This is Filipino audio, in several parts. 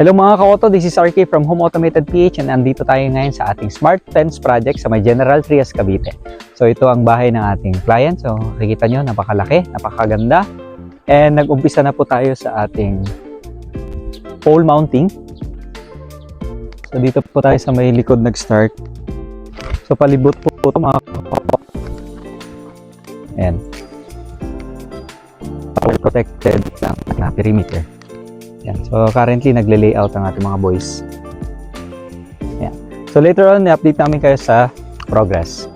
Hello mga ka-auto, this is RK from Home Automated PH and nandito tayo ngayon sa ating Smart Fence project sa may General Trias, Cavite. So ito ang bahay ng ating client. So nakikita nyo, napakalaki, napakaganda. And nag-umpisa na po tayo sa ating pole mounting. So dito po tayo sa may likod nag-start. So palibot po ito mga ka-auto. Ayan. Protected ang perimeter. Yan. So currently nagle-layout ang ating mga boys. Yan. So later on, i-update namin kayo sa progress.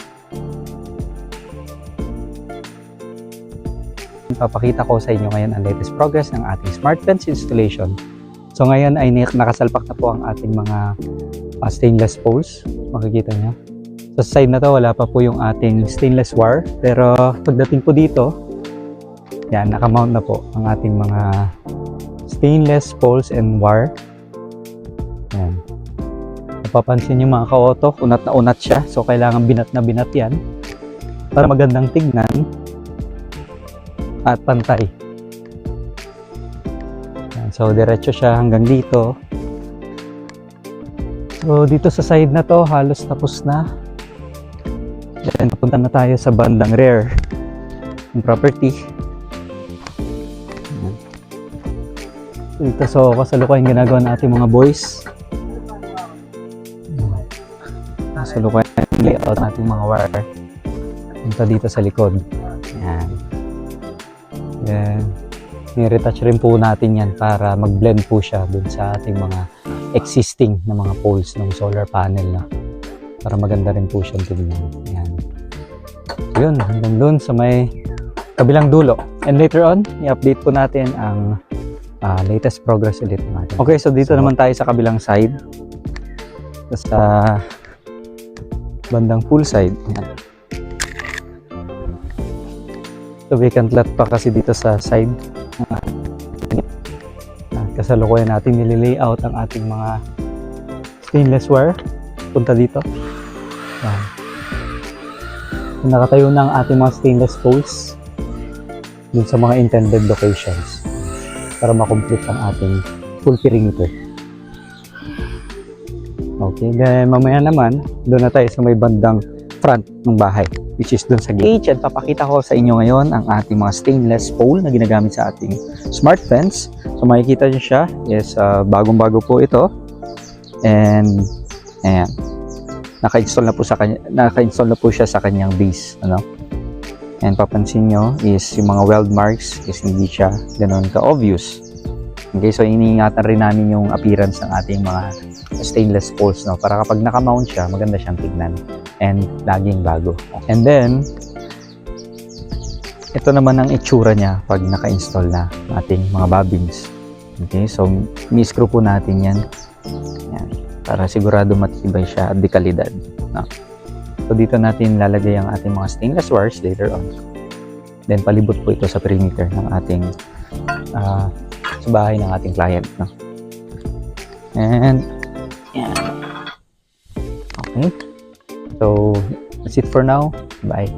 Papakita ko sa inyo ngayon ang latest progress ng ating Smart Fence installation. So ngayon ay nakasalpak na po ang ating mga stainless poles. Makikita nyo. So sa side na to, wala pa po yung ating stainless wire. Pero pagdating po dito, yan, nakamount na po ang ating mga stainless poles and wire. Ayan. Napapansin nyo mga ka-auto, unat na unat siya. So kailangan binat na binat yan para magandang tignan at pantay. Ayan. So diretso siya hanggang dito. So dito sa side na to, halos tapos na. Then papunta na tayo sa bandang rear ng property. Dito so kasalukuyan ginagawa natin mga boys. Kasalukuyan layout natin mga wire. Punta dito sa likod. Yan. Then ni-retouch rin po natin yan para mag-blend po siya dun sa ating mga existing na mga poles ng solar panel na para maganda rin po siyang tingnan. Yan. So yun, hanggang dun sa may kabilang dulo. And later on, i-update po natin ang latest progress ulit natin. Okay, so dito naman tayo sa kabilang side. Sa bandang pool side. Yan. So vacant lot pa kasi dito sa side. Kasalukuyan natin nililayout ang ating mga stainless wire. Punta dito. Yan. Nakatayo na ang ating mga stainless poles dun sa mga intended locations para makomplete ang ating full perimeter. Okay, then mamaya naman, doon na tayo sa may bandang front ng bahay, which is doon sa gate. And papakita ko sa inyo ngayon ang ating mga stainless pole na ginagamit sa ating Smart Fence. So makikita nyo siya, is bagong-bago po ito. And ayan, naka-install na po siya sa kanyang base, ano? And papansin nyo is yung mga weld marks is hindi siya ganoon ka-obvious. Okay, so iniingatan rin namin yung appearance ng ating mga stainless poles, no? Para kapag naka-mount siya, maganda siyang tignan and laging bago. And then, ito naman ang itsura niya pag naka-install na ating mga bobbins. Okay, so mi-screw po natin yan. Yan, para sigurado matibay siya at di kalidad, no? So dito natin lalagay ang ating mga stainless wires later on. Then palibot po ito sa perimeter ng ating sa bahay ng ating client, no? And yeah. Okay. So that's it for now. Bye.